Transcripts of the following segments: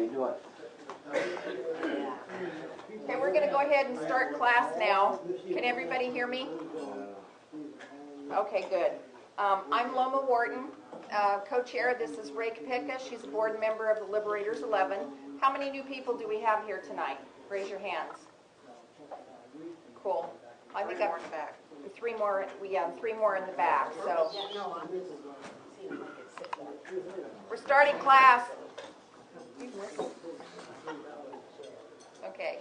you doing? Okay, we're going to go ahead and start class now. Can everybody hear me? Okay, good. I'm Loma Wharton, co-chair. This is Ray Kapika. She's a board member of the Liberators 11. How many new people do we have here tonight? Raise your hands. Cool. I think I've three more. We have three more in the back. So we're starting class. Okay.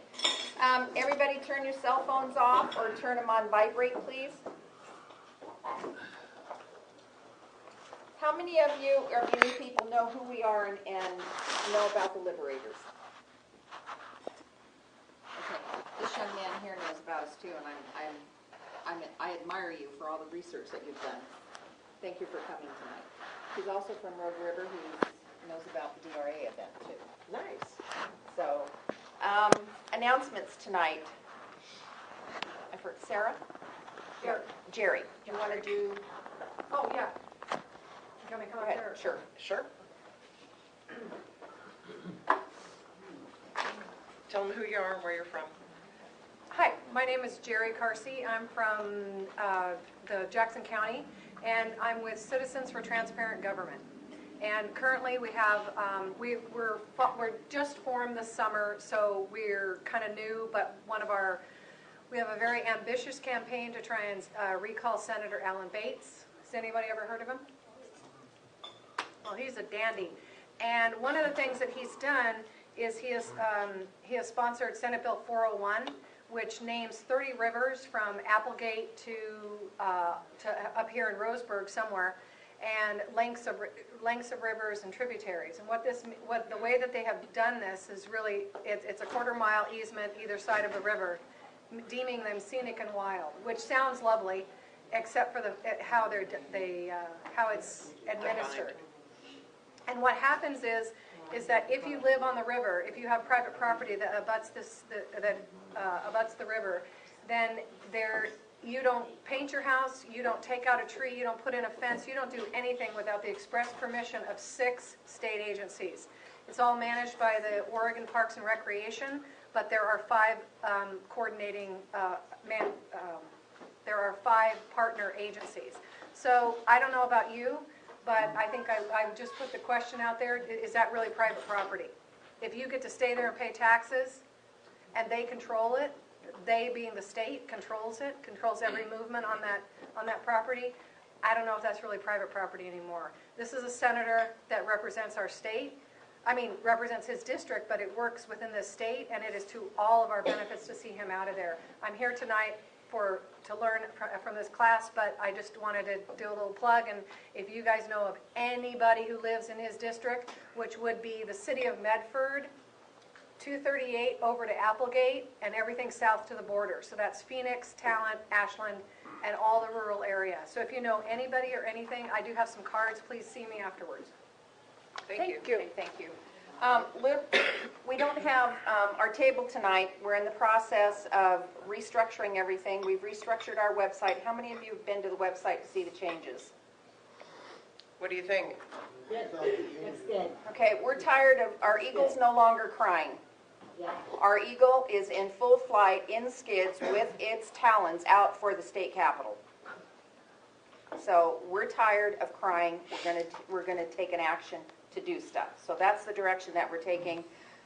Everybody turn your cell phones off or turn them on vibrate, please. How many of you new people know who we are and know about the Liberators? Okay. This young man here knows about us too, and I admire you for all the research that you've done. Thank you for coming tonight. He's also from Rogue River. He knows about the DRA event too. Nice. So, announcements tonight. I've heard Sarah? Yeah. Jerry, do you want to do? Oh, yeah. You want me to come up there? Sure. Sure. Tell them who you are and where you're from. Hi, my name is Jerry Carsey. I'm from the Jackson County, and I'm with Citizens for Transparent Government. And currently we have, we're just formed this summer, so we're kind of new, but we have a very ambitious campaign to try and recall Senator Alan Bates. Has anybody ever heard of him? Well, he's a dandy. And one of the things that he's done is he has sponsored Senate Bill 401, which names 30 rivers from Applegate to up here in Roseburg somewhere, and lengths of rivers and tributaries. And the way that they have done this is really, it's a quarter-mile easement either side of the river, deeming them scenic and wild, which sounds lovely, except for how it's administered. And what happens is that if you live on the river, if you have private property that abuts the river, then you don't paint your house, you don't take out a tree, you don't put in a fence, you don't do anything without the express permission of 6 state agencies. It's all managed by the Oregon Parks and Recreation, but there are 5 there are 5 partner agencies. So I don't know about you, but I think I just put the question out there, is that really private property? If you get to stay there and pay taxes, and they control it, they being the state controls every movement on that property, I don't know if that's really private property anymore. This is a senator that represents our state. Represents his district, but it works within this state, and it is to all of our benefits to see him out of there. I'm here tonight to learn from this class, but I just wanted to do a little plug, and if you guys know of anybody who lives in his district, which would be the city of Medford, 238 over to Applegate, and everything south to the border. So that's Phoenix, Talent, Ashland, and all the rural area. So if you know anybody or anything, I do have some cards. Please see me afterwards. Thank you. Okay, thank you. We don't have our table tonight. We're in the process of restructuring everything. We've restructured our website. How many of you have been to the website to see the changes? What do you think? Good. Looks good. Okay, we're tired of our eagle's no longer crying. Yeah. Our eagle is in full flight in skids with its talons out for the state capitol. So we're tired of crying. We're gonna take an action to do stuff. So that's the direction that we're taking.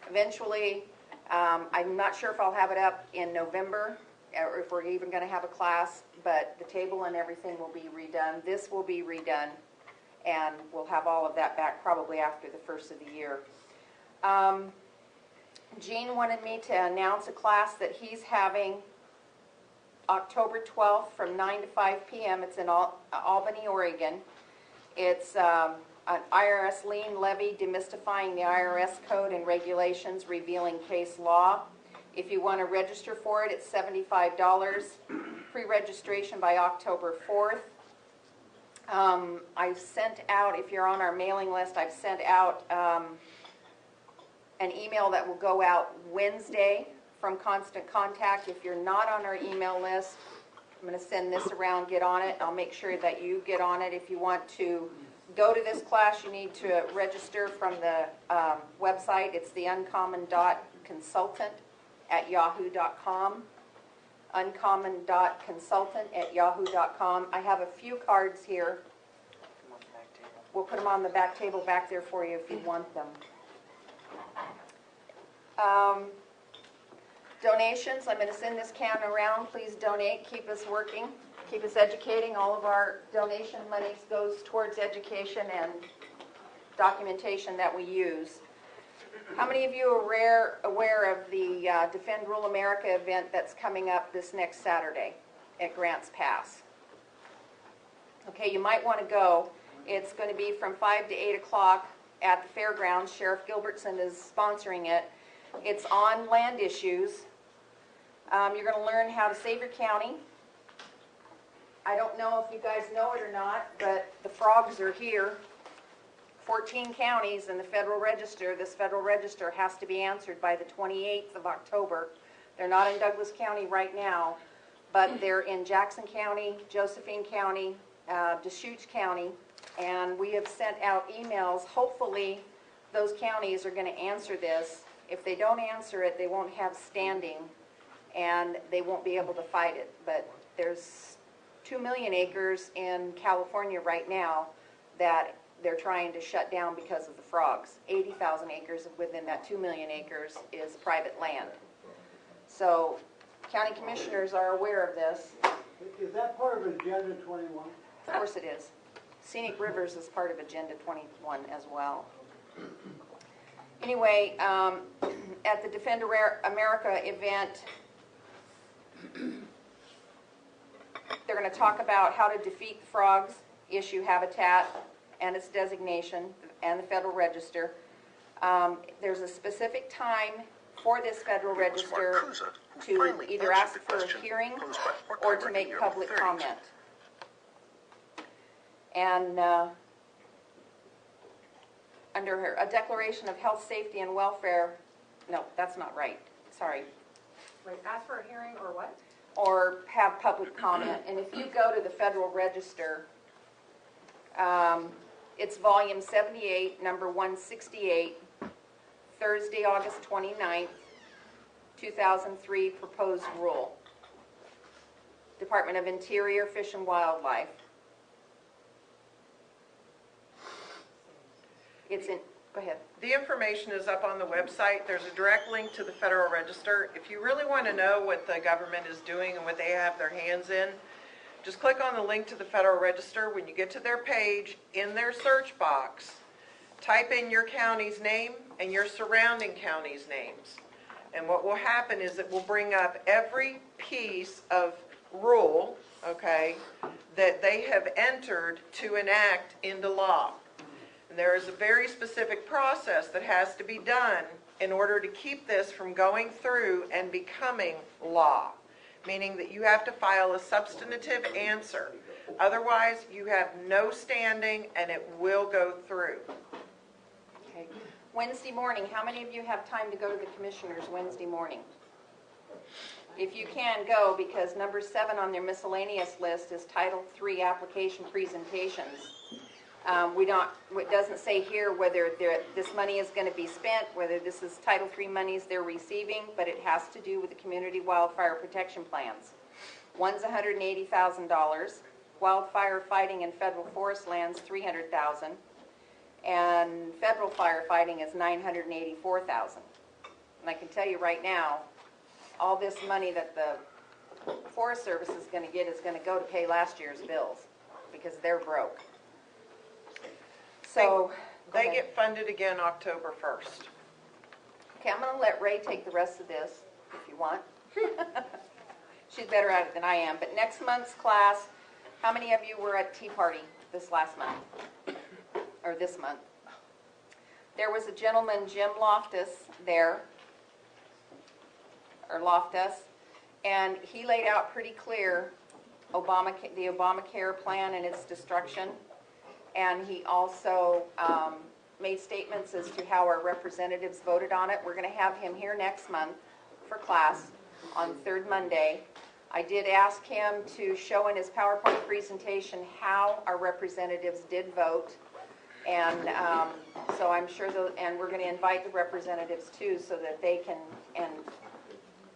Eventually, I'm not sure if I'll have it up in November or if we're even going to have a class, but the table and everything will be redone. This will be redone, and we'll have all of that back probably after the first of the year. Gene wanted me to announce a class that he's having October 12th from 9 to 5 p.m. It's in Albany, Oregon. It's an IRS lien levy, demystifying the IRS code and regulations, revealing case law. If you want to register for it, it's $75. Pre-registration by October 4th. I've sent out, if you're on our mailing list, I've sent out an email that will go out Wednesday from Constant Contact. If you're not on our email list, I'm going to send this around, get on it. I'll make sure that you get on it if you want to go to this class, you need to register from the website. It's the uncommon.consultant@yahoo.com. uncommon.consultant@yahoo.com. I have a few cards here. We'll put them on the back table back there for you if you want them. Donations, I'm going to send this can around. Please donate. Keep us working. Keep us educating. All of our donation money goes towards education and documentation that we use. How many of you are aware of the Defend Rural America event that's coming up this next Saturday at Grants Pass? Okay, you might want to go. It's going to be from 5 to 8 o'clock at the fairgrounds. Sheriff Gilbertson is sponsoring it. It's on land issues. You're going to learn how to save your county. I don't know if you guys know it or not, but the frogs are here. 14 counties in the Federal Register. This Federal Register has to be answered by the 28th of October. They're not in Douglas County right now, but they're in Jackson County, Josephine County, Deschutes County, and we have sent out emails. Hopefully, those counties are going to answer this. If they don't answer it, they won't have standing, and they won't be able to fight it. But there's 2 million acres in California right now that they're trying to shut down because of the frogs. 80,000 acres within that 2 million acres is private land. So county commissioners are aware of this. Is that part of Agenda 21? Of course it is. Scenic Rivers is part of Agenda 21 as well. Anyway, at the Defend America event, they're going to talk about how to defeat the frogs, issue habitat and its designation, and the Federal Register. There's a specific time for this Federal Register to either ask for a hearing or to make public comment. And under a declaration of health, safety, and welfare, no, that's not right, sorry. Wait, ask for a hearing or what? Or have public comment. And if you go to the Federal Register, it's volume 78, number 168, Thursday, August 29th, 2003, proposed rule. Department of Interior, Fish and Wildlife. It's in, go ahead. The information is up on the website. There's a direct link to the Federal Register. If you really want to know what the government is doing and what they have their hands in, just click on the link to the Federal Register. When you get to their page, in their search box, type in your county's name and your surrounding county's names. And what will happen is it will bring up every piece of rule, okay, that they have entered to enact into law. And there is a very specific process that has to be done in order to keep this from going through and becoming law, meaning that you have to file a substantive answer. Otherwise, you have no standing and it will go through. Okay. Wednesday morning, how many of you have time to go to the commissioners Wednesday morning? If you can, go, because number 7 on their miscellaneous list is Title III application presentations. It doesn't say here whether this money is going to be spent, whether this is Title III monies they're receiving, but it has to do with the community wildfire protection plans. One's $180,000, wildfire fighting in federal forest lands $300,000, and federal firefighting is $984,000. And I can tell you right now, all this money that the Forest Service is going to get is going to go to pay last year's bills because they're broke. So They get funded again October 1st. Okay, I'm going to let Ray take the rest of this if you want. She's better at it than I am. But next month's class, how many of you were at Tea Party this last month? Or this month? There was a gentleman, Jim Loftus, there, or Loftus, and he laid out pretty clear the Obamacare plan and its destruction. And he also made statements as to how our representatives voted on it. We're going to have him here next month for class on third Monday. I did ask him to show in his PowerPoint presentation how our representatives did vote. And so I'm sure, and we're going to invite the representatives too, so that they can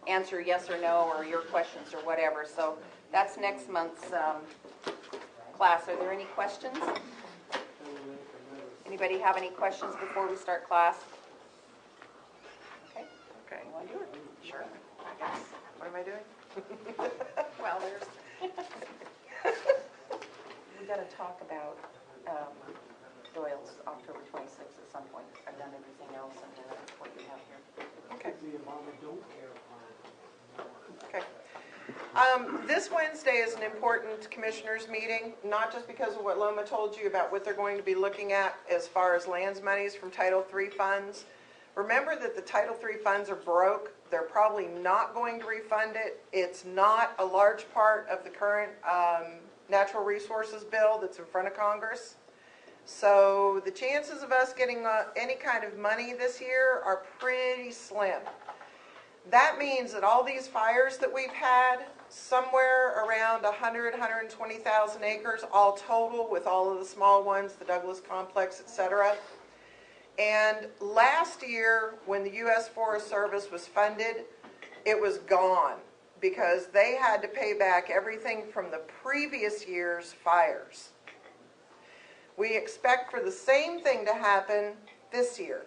answer yes or no, or your questions or whatever. So that's next month's class. Are there any questions? Anybody have any questions before we start class? Okay. Okay, You want to do it? sure, I guess. What am I doing? Well, we got to talk about Doyle's October 26th at some point. I've done everything else, and then what you have here. Okay. The Obama don't care Okay. This Wednesday is an important commissioners meeting, not just because of what Loma told you about what they're going to be looking at as far as lands monies from Title III funds. Remember that the Title III funds are broke. They're probably not going to refund it. It's not a large part of the current natural resources bill that's in front of Congress. So the chances of us getting any kind of money this year are pretty slim. That means that all these fires that we've had, somewhere around 100, 120,000 acres, all total with all of the small ones, the Douglas Complex, etc. And last year, when the U.S. Forest Service was funded, it was gone because they had to pay back everything from the previous year's fires. We expect for the same thing to happen this year.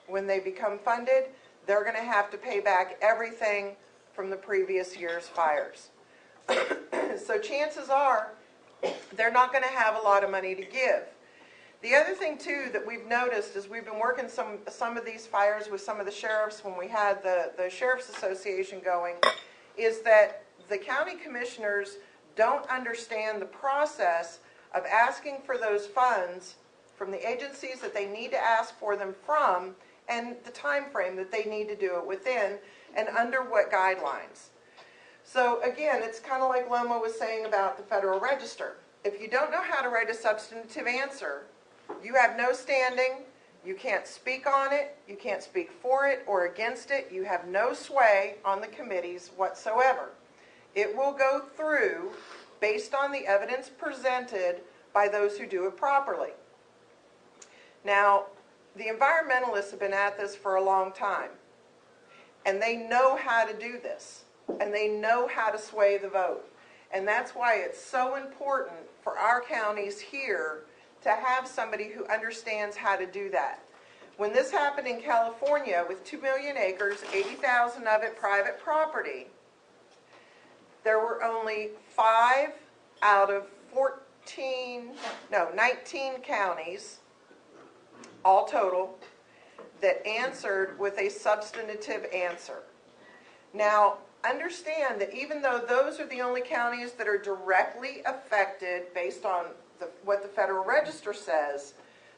When they become funded, they're going to have to pay back everything from the previous year's fires. So chances are they're not going to have a lot of money to give. The other thing too that we've noticed is we've been working some of these fires with some of the sheriffs when we had the Sheriff's Association going, is that the county commissioners don't understand the process of asking for those funds from the agencies that they need to ask for them from, and the time frame that they need to do it within, and under what guidelines. So again, it's kind of like Loma was saying about the Federal Register. If you don't know how to write a substantive answer, you have no standing, you can't speak on it, you can't speak for it or against it, you have no sway on the committees whatsoever. It will go through based on the evidence presented by those who do it properly. Now, the environmentalists have been at this for a long time, and they know how to do this, and they know how to sway the vote. And that's why it's so important for our counties here to have somebody who understands how to do that. When this happened in California with 2 million acres, 80,000 of it private property, there were only 5 out of 19 counties, all total, that answered with a substantive answer. Now, understand that even though those are the only counties that are directly affected based on what the Federal Register says,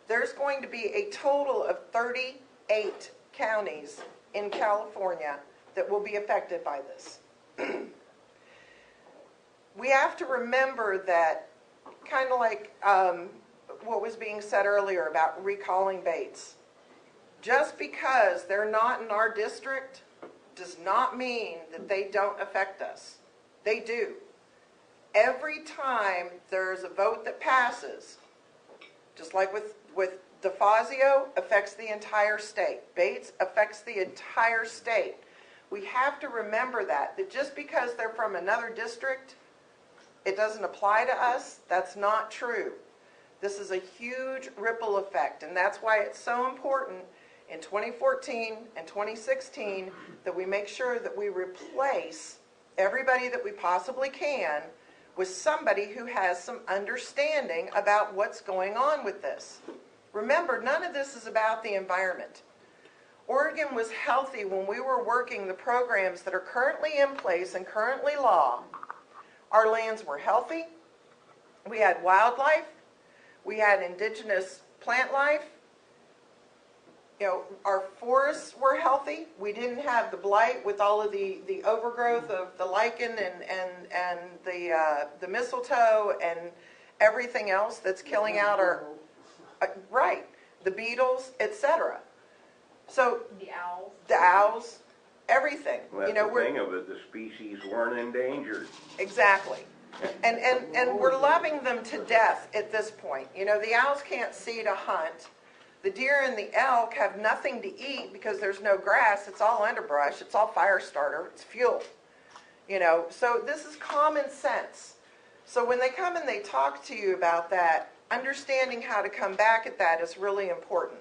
there's going to be a total of 38 counties in California that will be affected by this. We have to remember that, kind of like what was being said earlier about recalling baits. Just because they're not in our district does not mean that they don't affect us. They do. Every time there's a vote that passes, just like with DeFazio, affects the entire state. Bates affects the entire state. We have to remember that just because they're from another district, it doesn't apply to us. That's not true. This is a huge ripple effect, and that's why it's so important in 2014 and 2016 that we make sure that we replace everybody that we possibly can with somebody who has some understanding about what's going on with this. Remember, none of this is about the environment. Oregon was healthy when we were working the programs that are currently in place and currently law. Our lands were healthy. We had wildlife. We had indigenous plant life. You know, our forests were healthy. We didn't have the blight with all of the overgrowth of the lichen and the mistletoe and everything else that's killing out our, right, the beetles, etc. So the owls, everything. Well, that's the thing of it, the species weren't endangered. Exactly. And we're loving them to death at this point. You know, the owls can't see to hunt. The deer and the elk have nothing to eat because there's no grass. It's all underbrush. It's all fire starter. It's fuel. You know, so this is common sense. So when they come and they talk to you about that, understanding how to come back at that is really important.